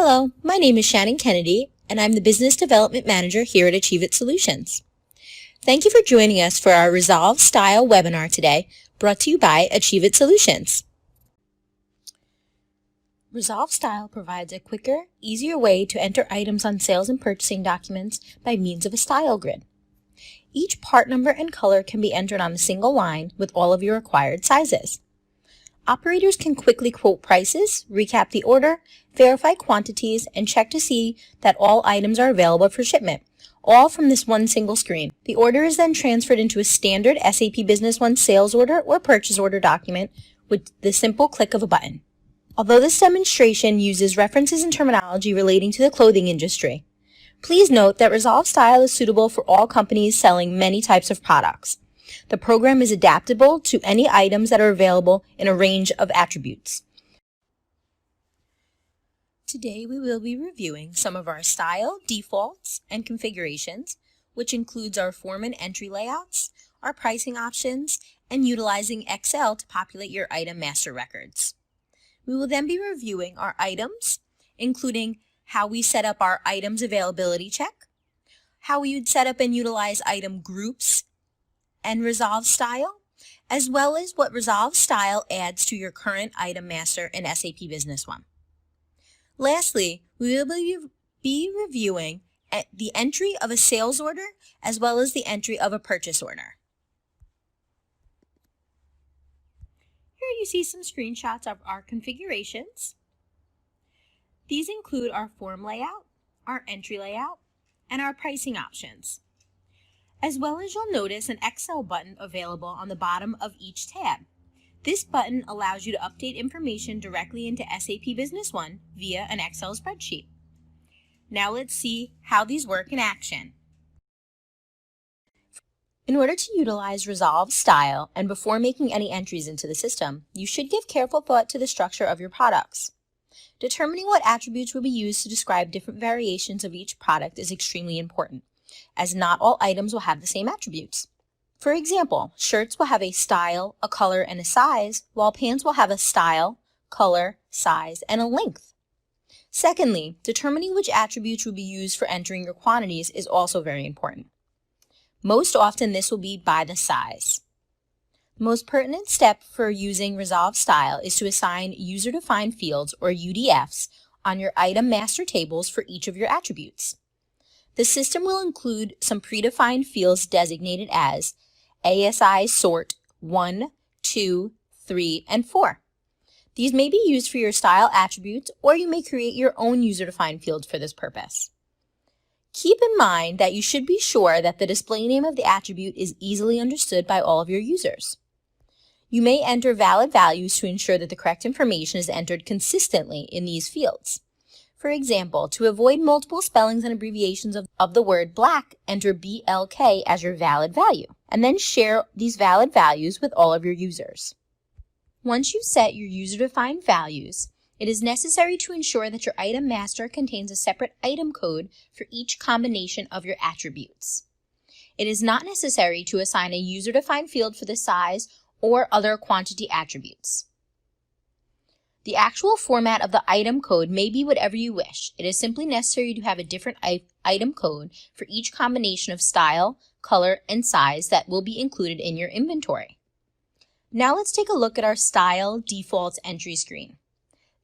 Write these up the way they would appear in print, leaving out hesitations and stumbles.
Hello, my name is Shannon Kennedy, and I'm the Business Development Manager here at Achieve It Solutions. Thank you for joining us for our Resolv Style webinar today, brought to you by Achieve It Solutions. Resolv Style provides a quicker, easier way to enter items on sales and purchasing documents by means of a style grid. Each part number and color can be entered on a single line with all of your required sizes. Operators can quickly quote prices, recap the order, verify quantities, and check to see that all items are available for shipment, all from this one single screen. The order is then transferred into a standard SAP Business One sales order or purchase order document with the simple click of a button. Although this demonstration uses references and terminology relating to the clothing industry, please note that Resolv Style is suitable for all companies selling many types of products. The program is adaptable to any items that are available in a range of attributes. Today we will be reviewing some of our style, defaults, and configurations, which includes our form and entry layouts, our pricing options, and utilizing Excel to populate your item master records. We will then be reviewing our items, including how we set up our items availability check, how we would set up and utilize item groups and Resolv Style, as well as what Resolv Style adds to your current item master in SAP Business One. Lastly, we will be reviewing the entry of a sales order as well as the entry of a purchase order. Here you see some screenshots of our configurations. These include our form layout, our entry layout, and our pricing options. As well as you'll notice an Excel button available on the bottom of each tab. This button allows you to update information directly into SAP Business One via an Excel spreadsheet. Now let's see how these work in action. In order to utilize Resolv Style and before making any entries into the system, you should give careful thought to the structure of your products. Determining what attributes will be used to describe different variations of each product is extremely important, as not all items will have the same attributes. For example, shirts will have a style, a color, and a size, while pants will have a style, color, size, and a length. Secondly, determining which attributes will be used for entering your quantities is also very important. Most often this will be by the size. The most pertinent step for using Resolv Style is to assign user-defined fields, or UDFs, on your item master tables for each of your attributes. The system will include some predefined fields designated as ASI sort 1, 2, 3, and 4. These may be used for your style attributes, or you may create your own user-defined fields for this purpose. Keep in mind that you should be sure that the display name of the attribute is easily understood by all of your users. You may enter valid values to ensure that the correct information is entered consistently in these fields. For example, to avoid multiple spellings and abbreviations of the word black, enter BLK as your valid value, and then share these valid values with all of your users. Once you've set your user-defined values, it is necessary to ensure that your item master contains a separate item code for each combination of your attributes. It is not necessary to assign a user-defined field for the size or other quantity attributes. The actual format of the item code may be whatever you wish. It is simply necessary to have a different item code for each combination of style, color, and size that will be included in your inventory. Now let's take a look at our Style Defaults entry screen.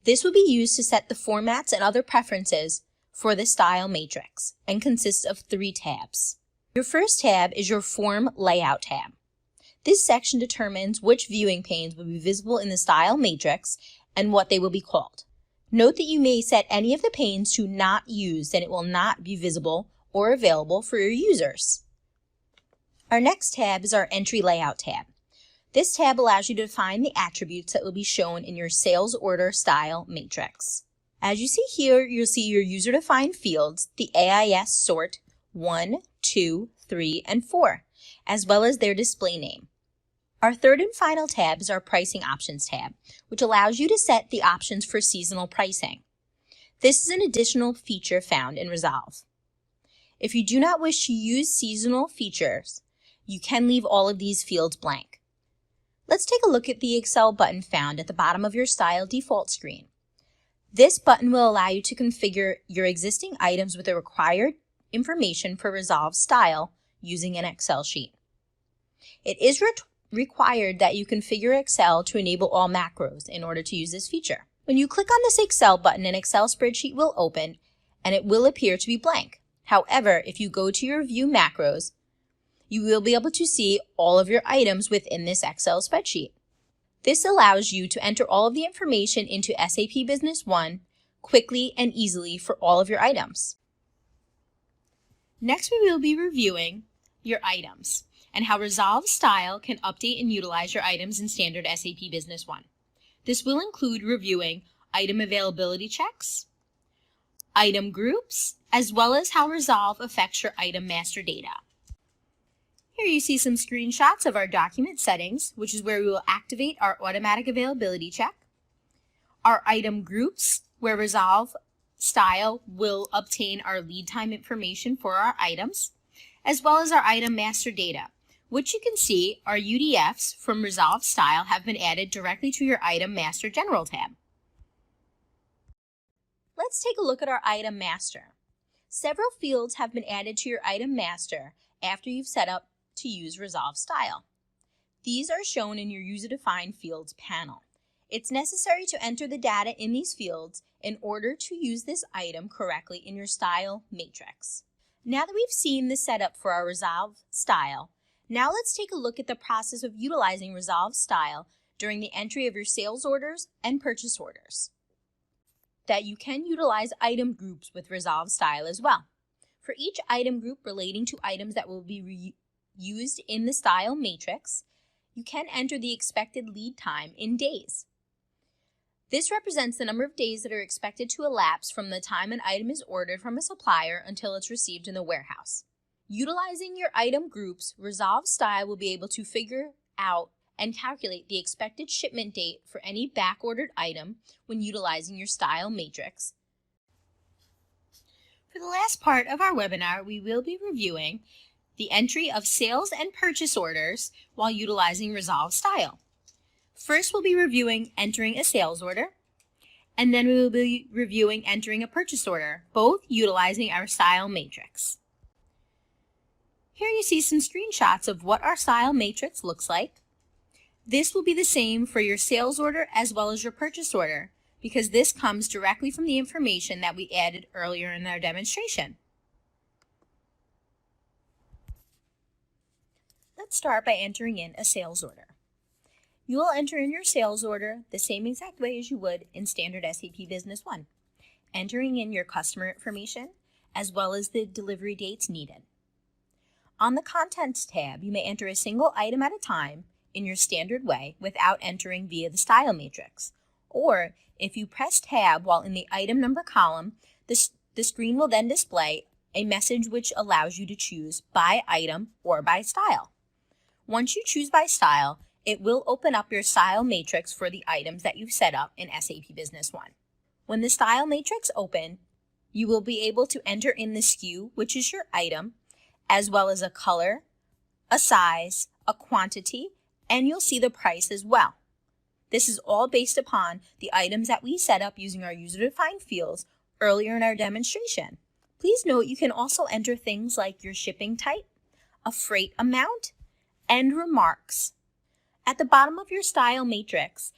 This will be used to set the formats and other preferences for the style matrix and consists of 3 tabs. Your first tab is your Form Layout tab. This section determines which viewing panes will be visible in the style matrix and what they will be called. Note that you may set any of the panes to not used and it will not be visible or available for your users. Our next tab is our Entry Layout tab. This tab allows you to define the attributes that will be shown in your sales order style matrix. As you see here, you'll see your user-defined fields, the AIS sort 1, 2, 3, and 4, as well as their display name. Our third and final tab is our Pricing Options tab, which allows you to set the options for seasonal pricing. This is an additional feature found in Resolv. If you do not wish to use seasonal features, you can leave all of these fields blank. Let's take a look at the Excel button found at the bottom of your Style Default screen. This button will allow you to configure your existing items with the required information for Resolv Style using an Excel sheet. It is required that you configure Excel to enable all macros in order to use this feature. When you click on this Excel button, an Excel spreadsheet will open and it will appear to be blank. However, if you go to your View Macros, you will be able to see all of your items within this Excel spreadsheet. This allows you to enter all of the information into SAP Business One quickly and easily for all of your items. Next, we will be reviewing your items and how Resolv Style can update and utilize your items in standard SAP Business One. This will include reviewing item availability checks, item groups, as well as how Resolv affects your item master data. Here you see some screenshots of our document settings, which is where we will activate our automatic availability check, our item groups, where Resolv Style will obtain our lead time information for our items, as well as our item master data, which you can see our UDFs from Resolv Style have been added directly to your Item Master General tab. Let's take a look at our Item Master. Several fields have been added to your Item Master after you've set up to use Resolv Style. These are shown in your User-Defined Fields panel. It's necessary to enter the data in these fields in order to use this item correctly in your Style matrix. Now that we've seen the setup for our Resolv Style, now let's take a look at the process of utilizing Resolv Style during the entry of your sales orders and purchase orders. That you can utilize item groups with Resolv Style as well. For each item group relating to items that will be used in the Style matrix, you can enter the expected lead time in days. This represents the number of days that are expected to elapse from the time an item is ordered from a supplier until it's received in the warehouse. Utilizing your item groups, Resolv Style will be able to figure out and calculate the expected shipment date for any back-ordered item when utilizing your Style matrix. For the last part of our webinar, we will be reviewing the entry of sales and purchase orders while utilizing Resolv Style. First, we'll be reviewing entering a sales order, and then we will be reviewing entering a purchase order, both utilizing our Style matrix. Here you see some screenshots of what our Style matrix looks like. This will be the same for your sales order as well as your purchase order, because this comes directly from the information that we added earlier in our demonstration. Let's start by entering in a sales order. You will enter in your sales order the same exact way as you would in standard SAP Business One, entering in your customer information as well as the delivery dates needed. On the Contents tab, you may enter a single item at a time in your standard way without entering via the Style matrix. Or, if you press Tab while in the item number column, the screen will then display a message which allows you to choose by item or by style. Once you choose by style, it will open up your Style matrix for the items that you've set up in SAP Business One. When the Style matrix opens, you will be able to enter in the SKU, which is your item, as well as a color, a size, a quantity, and you'll see the price as well. This is all based upon the items that we set up using our user-defined fields earlier in our demonstration. Please note you can also enter things like your shipping type, a freight amount, and remarks. At the bottom of your Style matrix,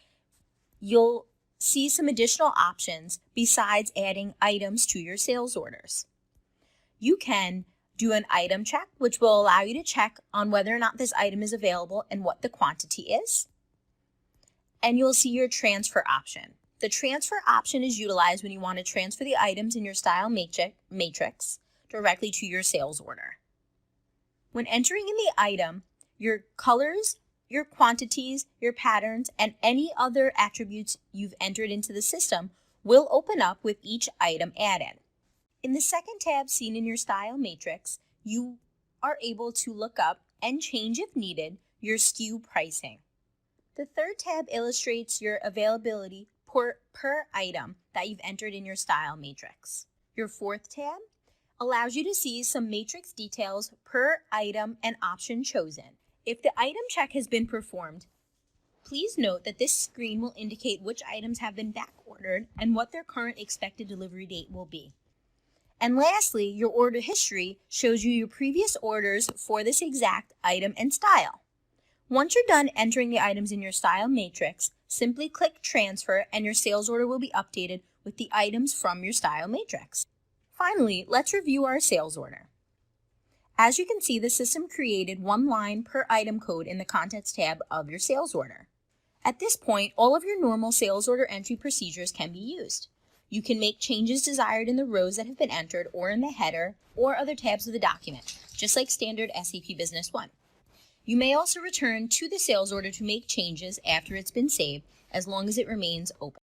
you'll see some additional options besides adding items to your sales orders. You can do an item check, which will allow you to check on whether or not this item is available and what the quantity is. And you'll see your transfer option. The transfer option is utilized when you want to transfer the items in your Style matrix directly to your sales order. When entering in the item, your colors, your quantities, your patterns, and any other attributes you've entered into the system will open up with each item added. In the second tab seen in your Style matrix, you are able to look up and change, if needed, your SKU pricing. The third tab illustrates your availability per item that you've entered in your Style matrix. Your fourth tab allows you to see some matrix details per item and option chosen. If the item check has been performed, Please note that this screen will indicate which items have been back ordered and what their current expected delivery date will be. And lastly, your order history shows you your previous orders for this exact item and style. Once you're done entering the items in your style matrix, simply click Transfer and your sales order will be updated with the items from your style matrix. Finally, let's review our sales order. As you can see, the system created one line per item code in the Contents tab of your sales order. At this point, all of your normal sales order entry procedures can be used. You can make changes desired in the rows that have been entered or in the header or other tabs of the document, just like standard SAP Business One. You may also return to the sales order to make changes after it's been saved, as long as it remains open.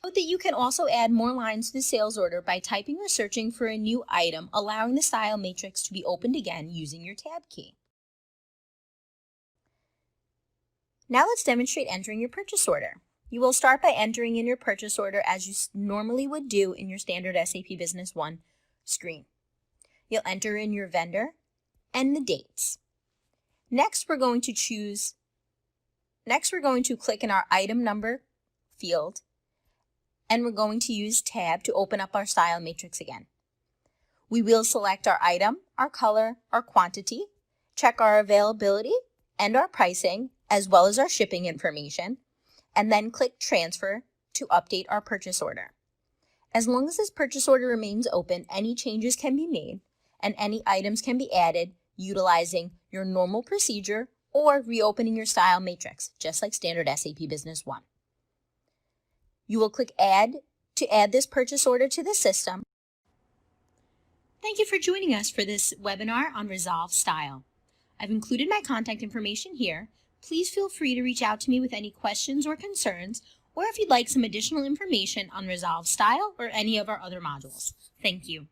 Note that you can also add more lines to the sales order by typing or searching for a new item, allowing the style matrix to be opened again using your tab key. Now let's demonstrate entering your purchase order. You will start by entering in your purchase order as you normally would do in your standard SAP Business One screen. You'll enter in your vendor and the dates. Next, we're going to click in our item number field, and we're going to use Tab to open up our style matrix again. We will select our item, our color, our quantity, check our availability and our pricing, as well as our shipping information, and then click Transfer to update our purchase order. As long as this purchase order remains open, any changes can be made and any items can be added utilizing your normal procedure or reopening your style matrix, just like standard SAP Business One. You will click Add to add this purchase order to the system. Thank you for joining us for this webinar on Resolv Style. I've included my contact information here. Please feel free to reach out to me with any questions or concerns, or if you'd like some additional information on Resolv Style or any of our other modules. Thank you.